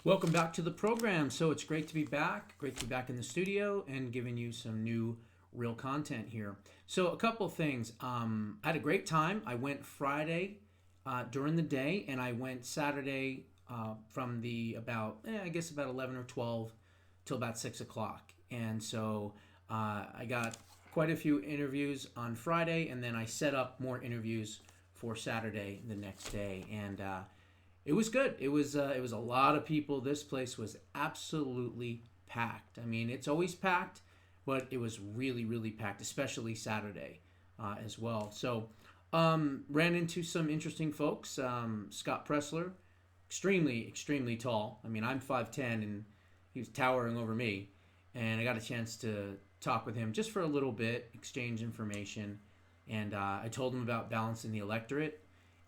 Welcome back to the program. So it's great to be back. Great to be back in the studio and giving you some new real content here. So a couple of things. I had a great time. I went Friday during the day, and I went Saturday from the I guess about 11 or 12 till about 6 o'clock. And so I got quite a few interviews on Friday, and then I set up more interviews for Saturday the next day. And it was good. It was a lot of people. This place was absolutely packed. I mean, it's always packed, but it was really really packed, especially Saturday as well. So ran into some interesting folks. Scott Pressler, extremely tall. I mean, I'm 5'10", and he was towering over me, and I got a chance to talk with him just for a little bit, exchange information, and I told him about balancing the electorate,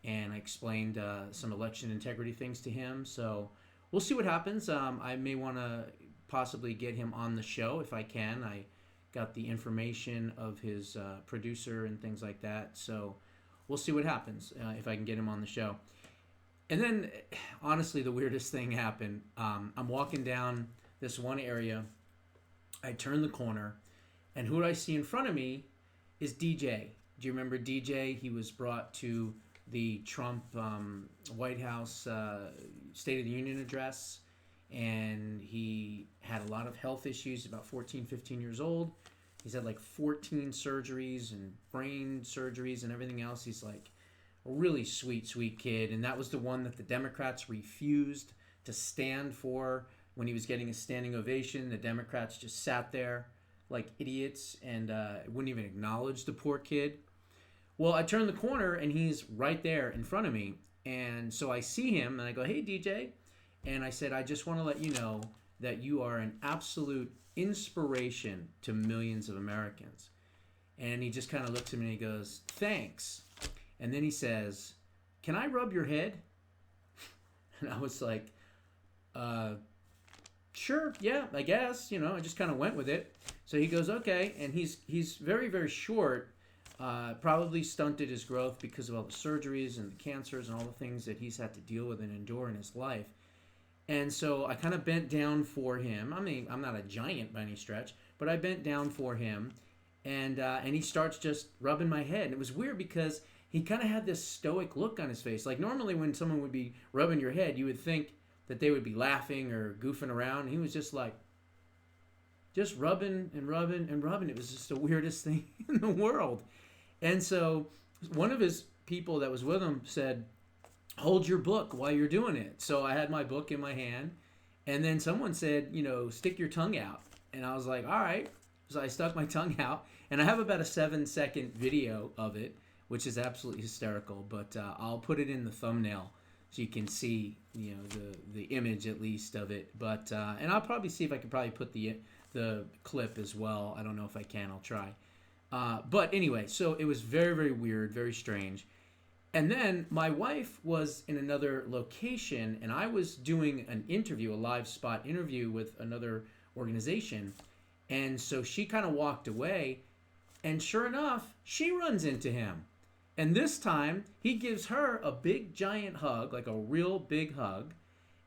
and I explained some election integrity things to him. So we'll see what happens. I may want to possibly get him on the show if I can. I got the information of his producer and things like that. So we'll see what happens if I can get him on the show. And then, honestly, the weirdest thing happened. I'm walking down this one area. I turn the corner, and who do I see in front of me is DJ. Do you remember DJ? He was brought to the Trump White House State of the Union address, and he had a lot of health issues, about 14, 15 years old. He's had like 14 surgeries and brain surgeries and everything else. He's like a really sweet kid, and that was the one that the Democrats refused to stand for when he was getting a standing ovation. The Democrats just sat there like idiots and wouldn't even acknowledge the poor kid. Well, I turn the corner, and he's right there in front of me. And so I see him, and I go, "Hey, DJ." And I said, "I just want to let you know that you are an absolute inspiration to millions of Americans." And he just kind of looks at me, and he goes, "Thanks." And then he says, "Can I rub your head?" And I was like, "Sure, yeah, I guess." I just kind of went with it. So he goes, "Okay." And he's very short. Probably stunted his growth because of all the surgeries and the cancers and all the things that he's had to deal with and endure in his life. And so I kind of bent down for him. I mean, I'm not a giant by any stretch, but I bent down for him, and he starts just rubbing my head. And it was weird because he kind of had this stoic look on his face. Like normally when someone would be rubbing your head, you would think that they would be laughing or goofing around. And he was just like, just rubbing and rubbing and rubbing. It was just the weirdest thing in the world. And so one of his people that was with him said, "Hold your book while you're doing it." So I had my book in my hand, and then someone said, "Stick your tongue out." And I was like, "All right." So I stuck my tongue out, and I have about a 7-second video of it, which is absolutely hysterical. But I'll put it in the thumbnail so you can see, the image at least of it. But and I'll probably see if I can probably put the clip as well. I don't know if I can. I'll try. But anyway, so it was very weird, very strange. And then my wife was in another location, and I was doing an interview, a live spot interview with another organization. And so she kind of walked away, and sure enough, she runs into him. And this time, he gives her a big giant hug, like a real big hug.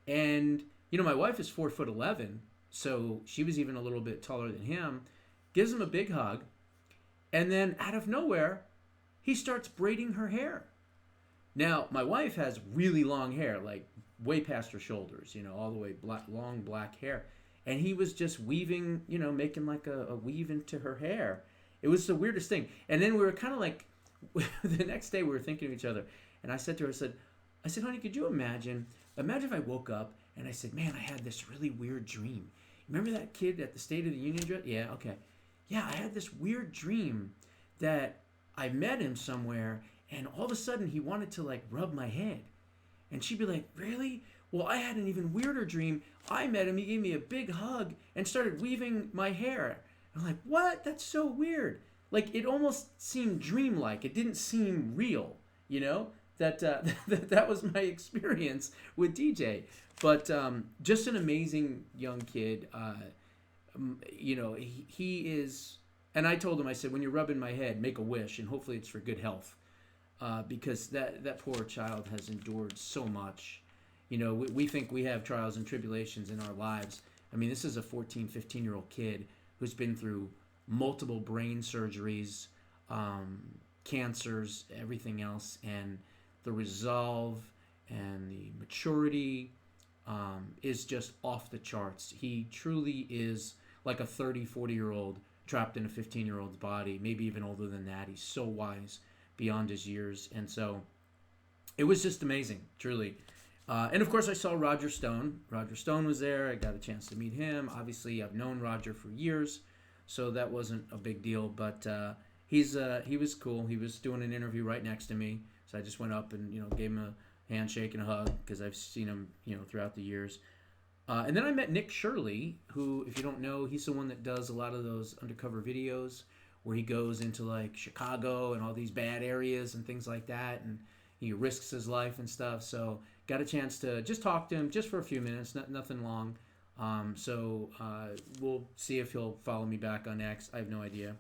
And, my wife is 4'11", so she was even a little bit taller than him. Gives him a big hug. And then out of nowhere, he starts braiding her hair. Now, my wife has really long hair, like way past her shoulders, all the way long black hair. And he was just weaving, making like a weave into her hair. It was the weirdest thing. And then we were kind of like, the next day we were thinking of each other. And I said to her, I said, "Honey, could you imagine if I woke up and I said, man, I had this really weird dream. Remember that kid at the State of the Union address? Yeah, okay. Yeah, I had this weird dream that I met him somewhere, and all of a sudden he wanted to like rub my head." And she'd be like, "Really? Well, I had an even weirder dream. I met him, he gave me a big hug and started weaving my hair." I'm like, "What? That's so weird." Like it almost seemed dreamlike. It didn't seem real, that that was my experience with DJ. But just an amazing young kid. He is, and I told him, I said, "When you're rubbing my head, make a wish, and hopefully it's for good health," because that poor child has endured so much, We think we have trials and tribulations in our lives. I mean, this is a 14, 15-year-old kid who's been through multiple brain surgeries, cancers, everything else, and the resolve and the maturity is just off the charts. He truly is like a 30, 40-year-old trapped in a 15-year-old's body, maybe even older than that. He's so wise beyond his years. And so it was just amazing, truly. And of course, I saw Roger Stone. Roger Stone was there. I got a chance to meet him. Obviously, I've known Roger for years, so that wasn't a big deal. But he was cool. He was doing an interview right next to me, so I just went up and gave him a handshake and a hug because I've seen him throughout the years. And then I met Nick Shirley, who, if you don't know, he's the one that does a lot of those undercover videos where he goes into like Chicago and all these bad areas and things like that, and he risks his life and stuff. So got a chance to just talk to him just for a few minutes, nothing long. So we'll see if he'll follow me back on X. I have no idea.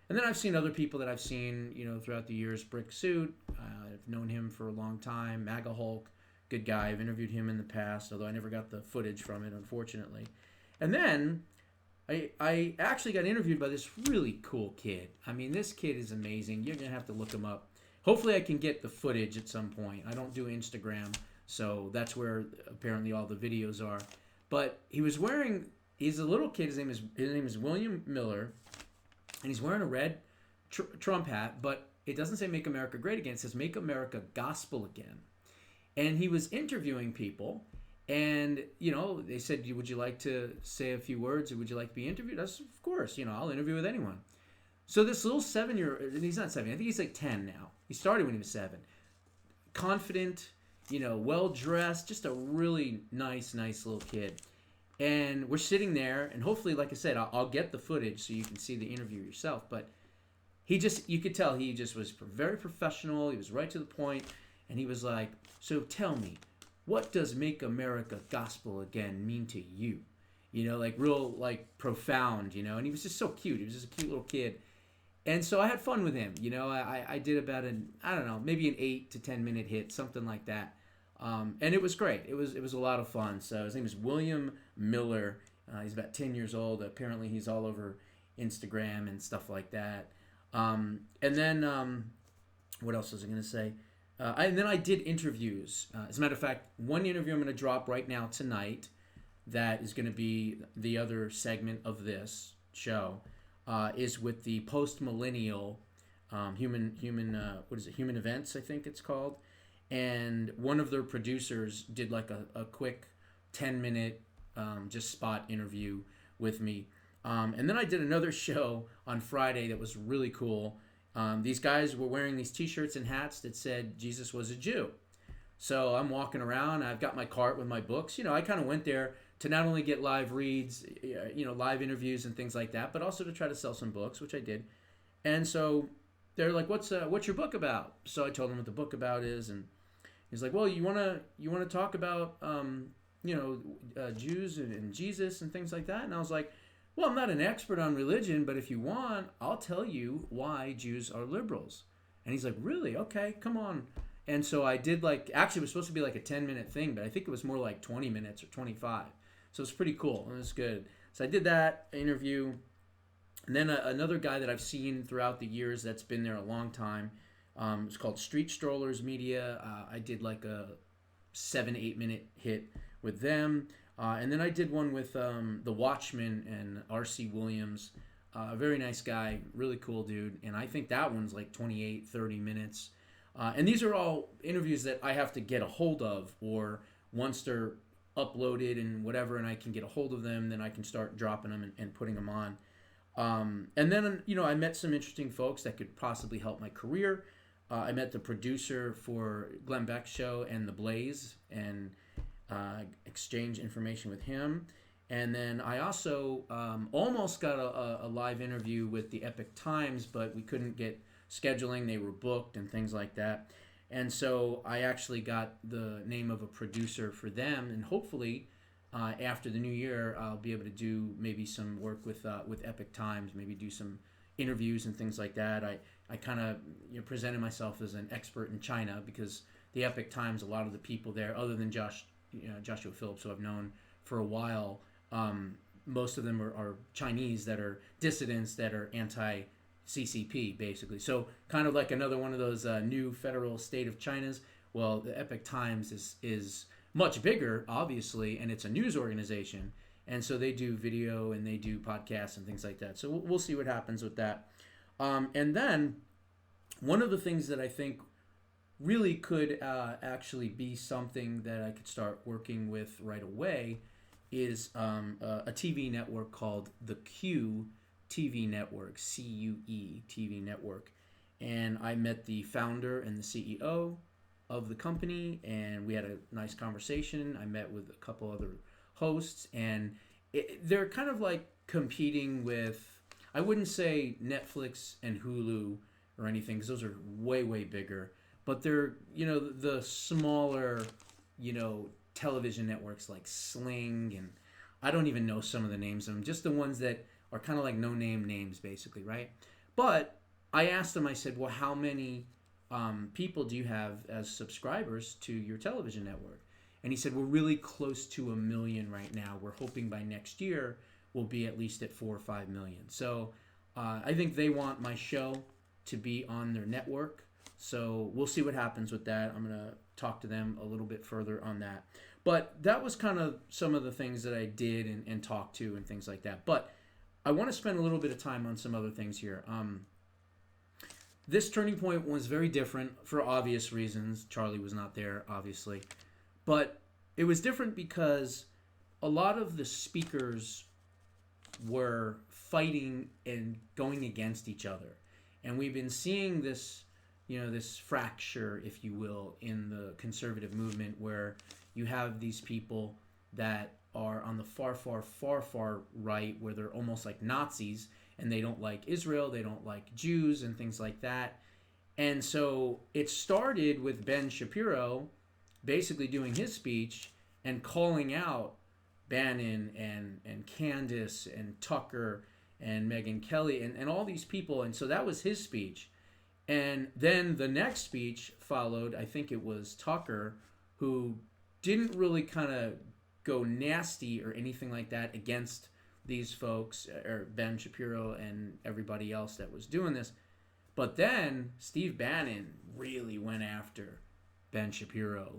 And then I've seen other people that I've seen, throughout the years. Brick Suit, I've known him for a long time. MAGA Hulk, good guy. I've interviewed him in the past, although I never got the footage from it, unfortunately. And then I actually got interviewed by this really cool kid. I mean, this kid is amazing. You're going to have to look him up. Hopefully I can get the footage at some point. I don't do Instagram, so that's where apparently all the videos are. But he's a little kid. His name is William Miller, and he's wearing a red Trump hat, but it doesn't say Make America Great Again. It says Make America Gospel Again. And he was interviewing people, and, they said, would you like to say a few words, or would you like to be interviewed? I said, of course, I'll interview with anyone. So this little 7-year-old, he's not 7, I think he's like 10 now. He started when he was 7. Confident, well-dressed, just a really nice little kid. And we're sitting there, and hopefully, like I said, I'll get the footage so you can see the interview yourself. But you could tell he just was very professional. He was right to the point. And he was like, so tell me, what does Make America Gospel Again mean to you? Real, profound, and he was just so cute. He was just a cute little kid. And so I had fun with him. I did about maybe an 8 to 10 minute hit, something like that. And it was great. It was a lot of fun. So his name is William Miller. He's about 10 years old. Apparently he's all over Instagram and stuff like that. And then what else was I going to say? And then I did interviews. As a matter of fact, one interview I'm going to drop right now tonight that is going to be the other segment of this show is with the post-millennial human events, I think it's called. And one of their producers did like a quick 10-minute just spot interview with me. And then I did another show on Friday that was really cool. These guys were wearing these t-shirts and hats that said Jesus was a Jew. So I'm walking around. I've got my cart with my books. I kind of went there to not only get live reads, live interviews and things like that, but also to try to sell some books, which I did. And so they're like, "What's your book about?" So I told them what the book about is, and he's like, "Well, you wanna talk about Jews and Jesus and things like that?" And I was like, "Well, I'm not an expert on religion, but if you want, I'll tell you why Jews are liberals." And he's like, "Really? Okay, come on." And so I did actually it was supposed to be like a 10-minute thing, but I think it was more like 20 minutes or 25. So it's pretty cool. It was good. So I did that interview. And then another guy that I've seen throughout the years that's been there a long time, it's called Street Strollers Media. I did like a 7-8 minute hit with them. And then I did one with The Watchmen and R.C. Williams. A very nice guy, really cool dude. And I think that one's like 28, 30 minutes. And these are all interviews that I have to get a hold of, or once they're uploaded and whatever, and I can get a hold of them, then I can start dropping them and putting them on. And then, I met some interesting folks that could possibly help my career. I met the producer for Glenn Beck's show and The Blaze, and exchange information with him. And then I also almost got a live interview with the Epoch Times, but we couldn't get scheduling. They were booked and things like that. And so I actually got the name of a producer for them, and hopefully after the new year I'll be able to do maybe some work with Epoch Times, maybe do some interviews and things like that. I kind of presented myself as an expert in China, because the Epoch Times, a lot of the people there, other than Josh Joshua Phillips, who I've known for a while. Most of them are Chinese that are dissidents that are anti-CCP, basically. So kind of like another one of those new federal state of China's. Well, the Epoch Times is much bigger, obviously, and it's a news organization. And so they do video and they do podcasts and things like that. So we'll see what happens with that. And then one of the things that I think really could actually be something that I could start working with right away is a TV network called the Q TV Network, CUE TV Network. And I met the founder and the CEO of the company, and we had a nice conversation. I met with a couple other hosts, and they're kind of like competing with, I wouldn't say Netflix and Hulu or anything, because those are way, way bigger. But they're, the smaller, television networks like Sling, and I don't even know some of the names of them, just the ones that are kind of like no-name names, basically, right? But I asked him, I said, well, how many people do you have as subscribers to your television network? And he said, we're really close to 1 million right now. We're hoping by next year we'll be at least at 4 or 5 million. So I think they want my show to be on their network. So we'll see what happens with that. I'm going to talk to them a little bit further on that. But that was kind of some of the things that I did and talked to and things like that. But I want to spend a little bit of time on some other things here. This turning point was very different for obvious reasons. Charlie was not there, obviously. But it was different because a lot of the speakers were fighting and going against each other. And we've been seeing this, this fracture, if you will, in the conservative movement, where you have these people that are on the far, far, far, far right, where they're almost like Nazis, and they don't like Israel, they don't like Jews, and things like that. And so it started with Ben Shapiro basically doing his speech and calling out Bannon and Candace and Tucker and Megyn Kelly and all these people. And so that was his speech. And then the next speech followed, I think it was Tucker, who didn't really kind of go nasty or anything like that against these folks, or Ben Shapiro and everybody else that was doing this. But then Steve Bannon really went after Ben Shapiro.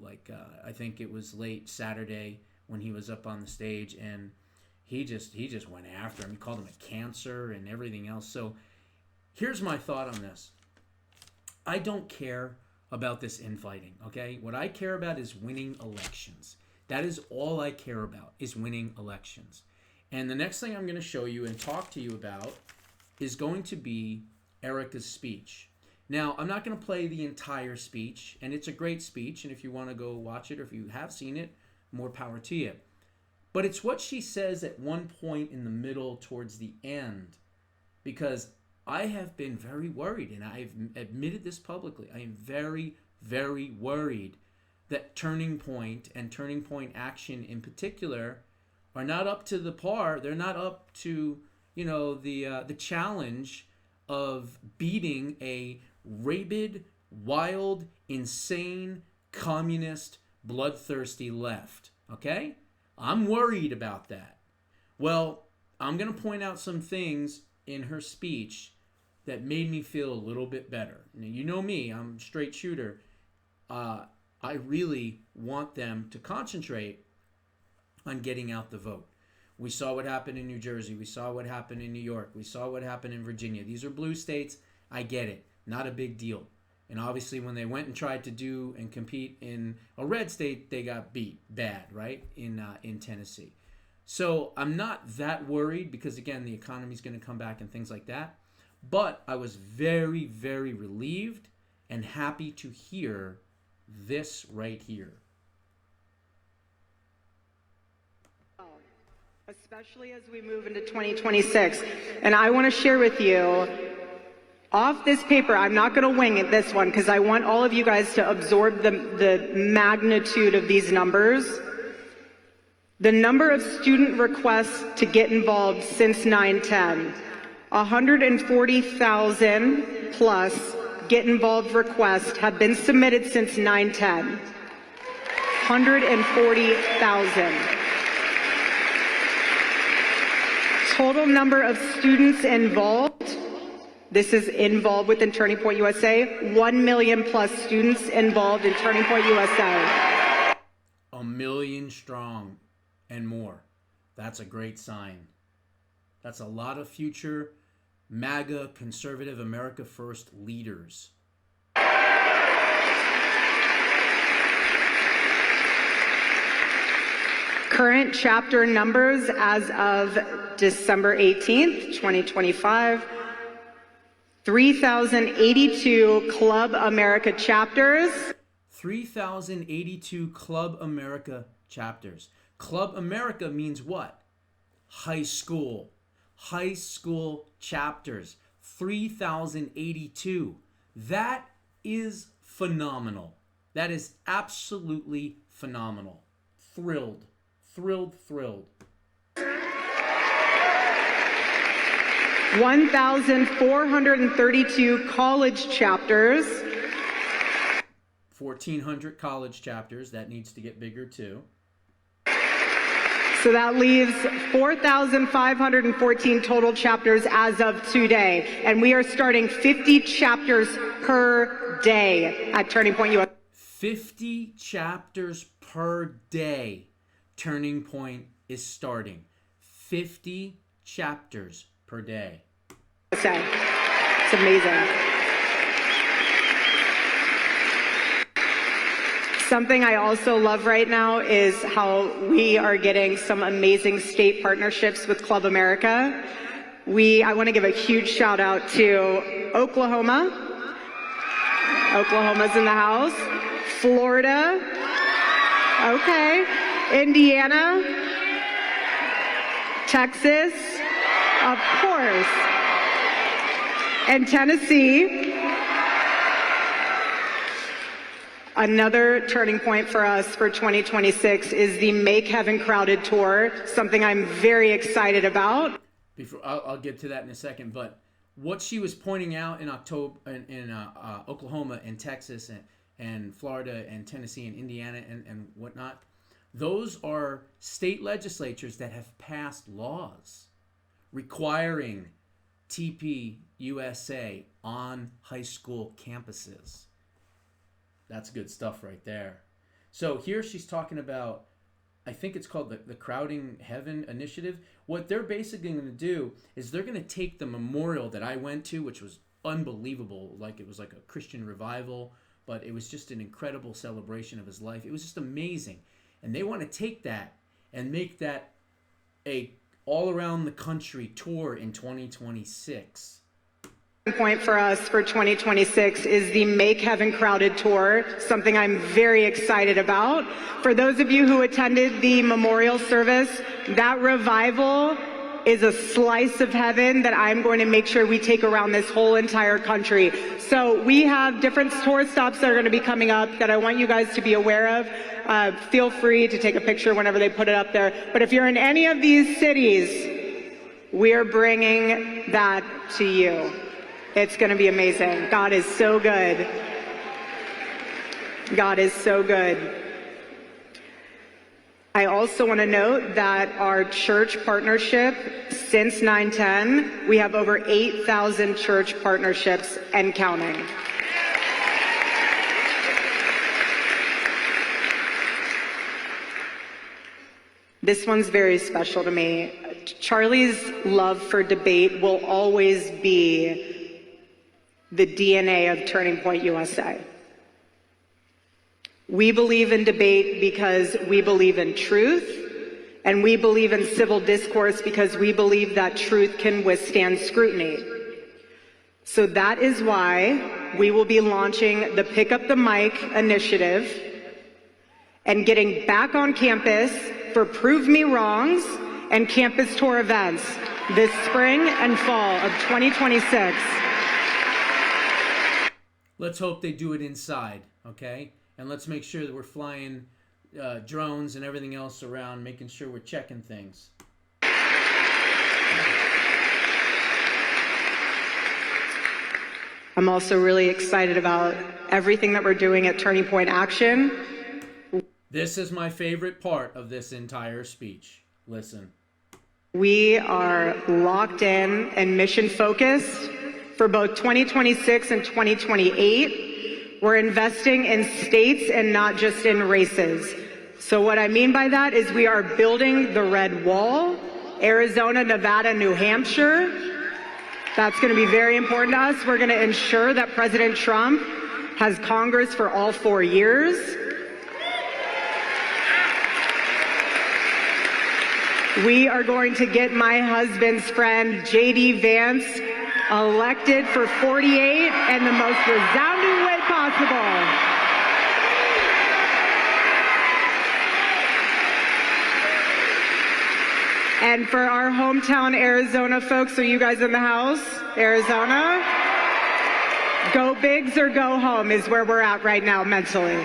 I think it was late Saturday when he was up on the stage, and he just went after him. He called him a cancer and everything else. So here's my thought on this. I don't care about this infighting, okay? What I care about is winning elections. That is all I care about, is winning elections. And the next thing I'm going to show you and talk to you about is going to be Erica's speech. Now, I'm not going to play the entire speech, and it's a great speech, and if you want to go watch it or if you have seen it, more power to you. But it's what she says at one point in the middle towards the end, because I have been very worried, and I've admitted this publicly. I am very, very worried that Turning Point and Turning Point Action in particular are not up to the par. They're not up to, the challenge of beating a rabid, wild, insane, communist, bloodthirsty left. Okay? I'm worried about that. Well, I'm going to point out some things in her speech that made me feel a little bit better. Now, you know me, I'm a straight shooter. I really want them to concentrate on getting out the vote. We saw what happened in New Jersey. We saw what happened in New York. We saw what happened in Virginia. These are blue states. I get it. Not a big deal. And obviously when they went and tried to do and compete in a red state, they got beat bad, right, in Tennessee. So I'm not that worried because, again, the economy's going to come back and things like that. But I was very, very relieved and happy to hear this right here. Especially as we move into 2026. And I want to share with you, off this paper, I'm not going to wing it this one because I want all of you guys to absorb the magnitude of these numbers. The number of student requests to get involved since 9/10, 140,000 plus get involved requests have been submitted since 9/10. 140,000. Total number of students involved, this is involved within Turning Point USA, 1 million plus students involved in Turning Point USA. 1 million strong and more. That's a great sign. That's a lot of future MAGA, conservative, America First leaders. Current chapter numbers as of December 18th, 2025, 3,082 Club America chapters. 3,082 Club America chapters. Club America means what? High school. High school chapters. 3,082. That is phenomenal. That is absolutely phenomenal. Thrilled. Thrilled. 1,432 college chapters. 1,400 college chapters. That needs to get bigger too. So that leaves 4,514 total chapters as of today. And we are starting 50 chapters per day at Turning Point USA. 50 chapters per day. Turning Point is starting. 50 chapters per day. It's amazing. Something I also love right now is how we are getting some amazing state partnerships with Club America. I want to give a huge shout out to Oklahoma. Oklahoma's in the house. Florida. Okay. Indiana. Texas. Of course. And Tennessee. Another turning point for us for 2026 is the Make Heaven Crowded Tour, something I'm very excited about. I'll get to that in a second, but what she was pointing out in October in Oklahoma and Texas and Florida and Tennessee and Indiana and whatnot, those are state legislatures that have passed laws requiring TPUSA on high school campuses. That's good stuff right there. So here she's talking about, I think it's called the Crowding Heaven Initiative. What they're basically going to do is they're going to take the memorial that I went to, which was unbelievable. Like it was like a Christian revival, but it was just an incredible celebration of his life. It was just amazing. And they want to take that and make that a all around the country tour in 2026. Point for us for 2026 is the Make Heaven Crowded Tour, something I'm very excited about. For those of you who attended the memorial service, that revival is a slice of heaven that I'm going to make sure we take around this whole entire country. So we have different tour stops that are going to be coming up that I want you guys to be aware of. Feel free to take a picture whenever they put it up there. But if you're in any of these cities, we are bringing that to you. It's going to be amazing. God is so good. God is so good. I also want to note that our church partnership, since 9/10, we have over 8,000 church partnerships and counting. This one's very special to me. Charlie's love for debate will always be the DNA of Turning Point USA. We believe in debate because we believe in truth, and we believe in civil discourse because we believe that truth can withstand scrutiny. So that is why we will be launching the Pick Up the Mic initiative and getting back on campus for Prove Me Wrongs and campus tour events this spring and fall of 2026. Let's hope they do it inside, okay? And let's make sure that we're flying drones and everything else around, making sure we're checking things. I'm also really excited about everything that we're doing at Turning Point Action. This is my favorite part of this entire speech. Listen. We are locked in and mission focused for both 2026 and 2028. We're investing in states and not just in races. So what I mean by that is we are building the red wall, Arizona, Nevada, New Hampshire. That's going to be very important to us. We're going to ensure that President Trump has Congress for all 4 years. We are going to get my husband's friend, J.D. Vance, elected for 48 in the most resounding way possible. And for our hometown Arizona folks, are you guys in the house? Arizona? Go bigs or go home is where we're at right now mentally.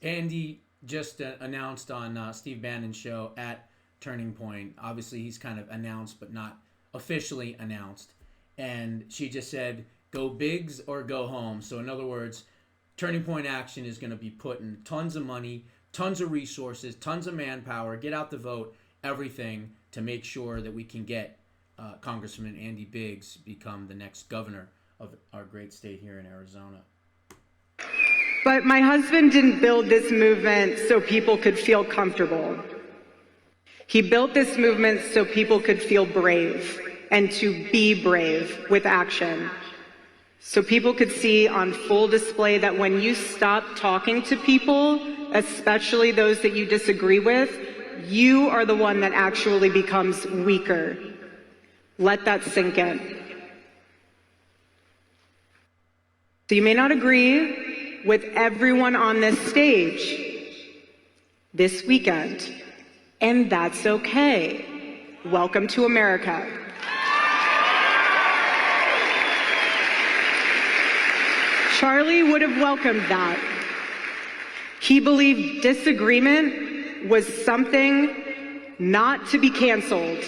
Andy just announced on Steve Bannon's show at Turning Point. Obviously, he's kind of announced, but not officially announced. And she just said, go bigs or go home. So in other words, Turning Point Action is going to be putting tons of money, tons of resources, tons of manpower, get out the vote, everything to make sure that we can get Congressman Andy Biggs become the next governor of our great state here in Arizona. But my husband didn't build this movement so people could feel comfortable. He built this movement so people could feel brave and to be brave with action. So people could see on full display that when you stop talking to people, especially those that you disagree with, you are the one that actually becomes weaker. Let that sink in. So you may not agree with everyone on this stage this weekend, and that's okay. Welcome to America. Charlie would have welcomed that. He believed disagreement was something not to be canceled.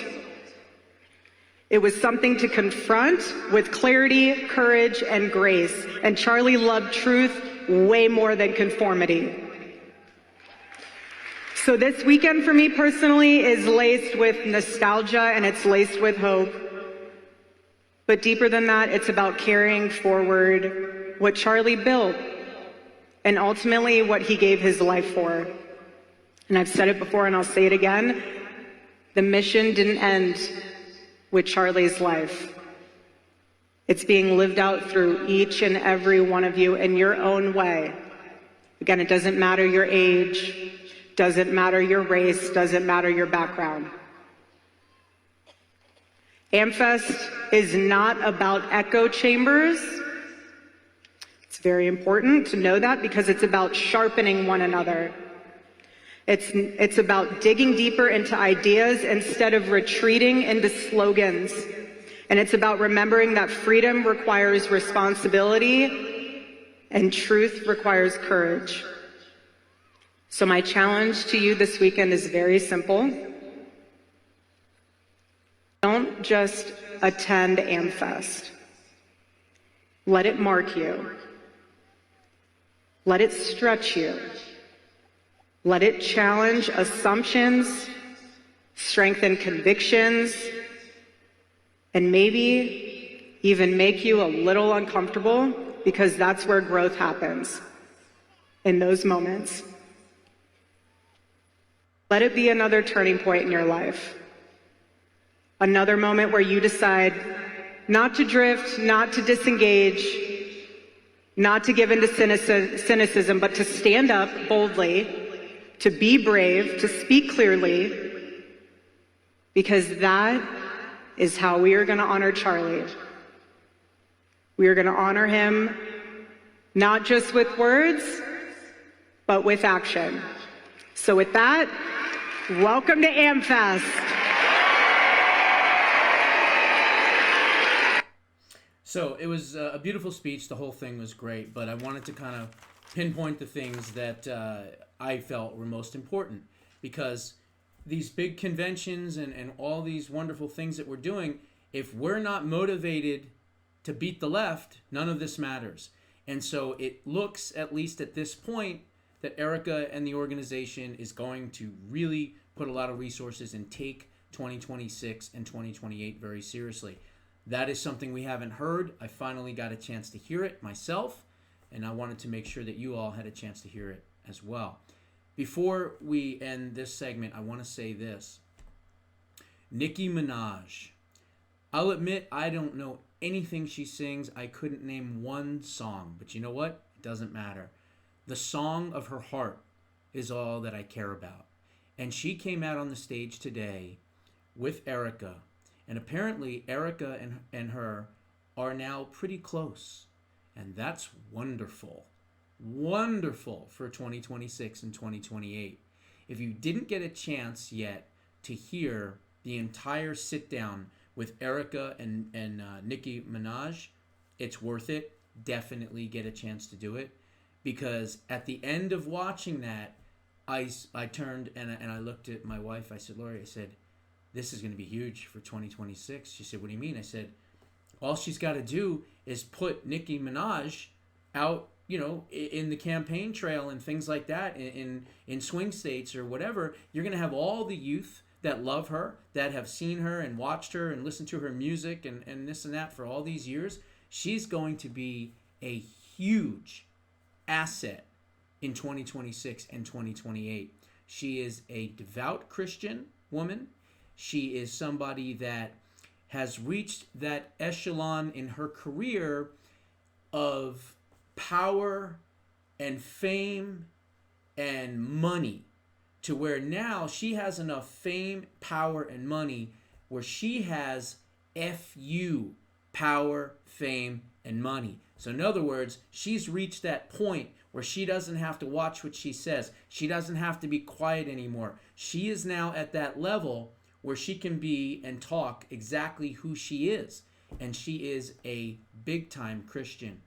It was something to confront with clarity, courage, and grace. And Charlie loved truth way more than conformity. So this weekend for me personally is laced with nostalgia and it's laced with hope. But deeper than that, it's about carrying forward what Charlie built and ultimately what he gave his life for. And I've said it before and I'll say it again. The mission didn't end with Charlie's life. It's being lived out through each and every one of you in your own way. Again, it doesn't matter your age, doesn't matter your race, doesn't matter your background. AmFest is not about echo chambers. It's very important to know that because it's about sharpening one another. It's about digging deeper into ideas instead of retreating into slogans. And it's about remembering that freedom requires responsibility and truth requires courage. So my challenge to you this weekend is very simple. Don't just attend AmFest. Let it mark you. Let it stretch you. Let it challenge assumptions, strengthen convictions, and maybe even make you a little uncomfortable because that's where growth happens, in those moments. Let it be another turning point in your life. Another moment where you decide not to drift, not to disengage, not to give into cynicism, but to stand up boldly, to be brave, to speak clearly, because that is how we are going to honor Charlie. We are going to honor him not just with words, but with action. So with that, welcome to AmFest. So it was a beautiful speech. The whole thing was great, but I wanted to kind of pinpoint the things that I felt were most important, because these big conventions and all these wonderful things that we're doing, if we're not motivated to beat the left, none of this matters. And so it looks, at least at this point, that Erica and the organization is going to really put a lot of resources and take 2026 and 2028 very seriously. That is something we haven't heard. I finally got a chance to hear it myself, and I wanted to make sure that you all had a chance to hear it as well. Before we end this segment, I want to say this. Nicki Minaj. I'll admit I don't know anything she sings. I couldn't name one song, but you know what? It doesn't matter. The song of her heart is all that I care about. And she came out on the stage today with Erica, and apparently Erica and her are now pretty close. And that's wonderful. Wonderful for 2026 and 2028. If you didn't get a chance yet to hear the entire sit down with Erica and Nicki Minaj, it's worth it. Definitely get a chance to do it, because at the end of watching that, I turned and I looked at my wife. I said, Lori, I said, this is going to be huge for 2026. She said, what do you mean? I said, all she's got to do is put Nicki Minaj out, in the campaign trail and things like that, in swing states or whatever. You're going to have all the youth that love her, that have seen her and watched her and listened to her music and this and that for all these years. She's going to be a huge asset in 2026 and 2028. She is a devout Christian woman. She is somebody that has reached that echelon in her career of power and fame and money, to where now she has enough fame, power, and money where she has FU, power, fame, and money. So in other words, she's reached that point where she doesn't have to watch what she says. She doesn't have to be quiet anymore. She is now at that level where she can be and talk exactly who she is. And she is a big-time Christian.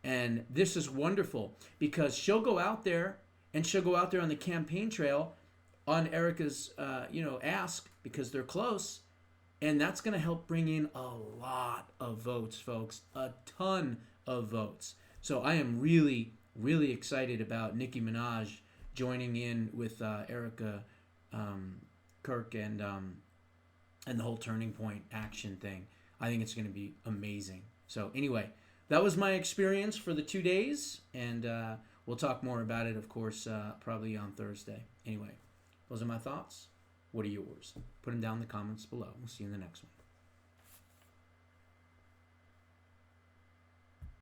And this is wonderful, because she'll go out there and she'll go out there on the campaign trail on Erica's, ask, because they're close. And that's going to help bring in a lot of votes, folks. A ton of votes. So I am really, really excited about Nicki Minaj joining in with Erica Kirk and the whole Turning Point action thing. I think it's going to be amazing. So anyway, that was my experience for the 2 days, and we'll talk more about it, of course, probably on Thursday. Anyway, those are my thoughts. What are yours? Put them down in the comments below. We'll see you in the next one.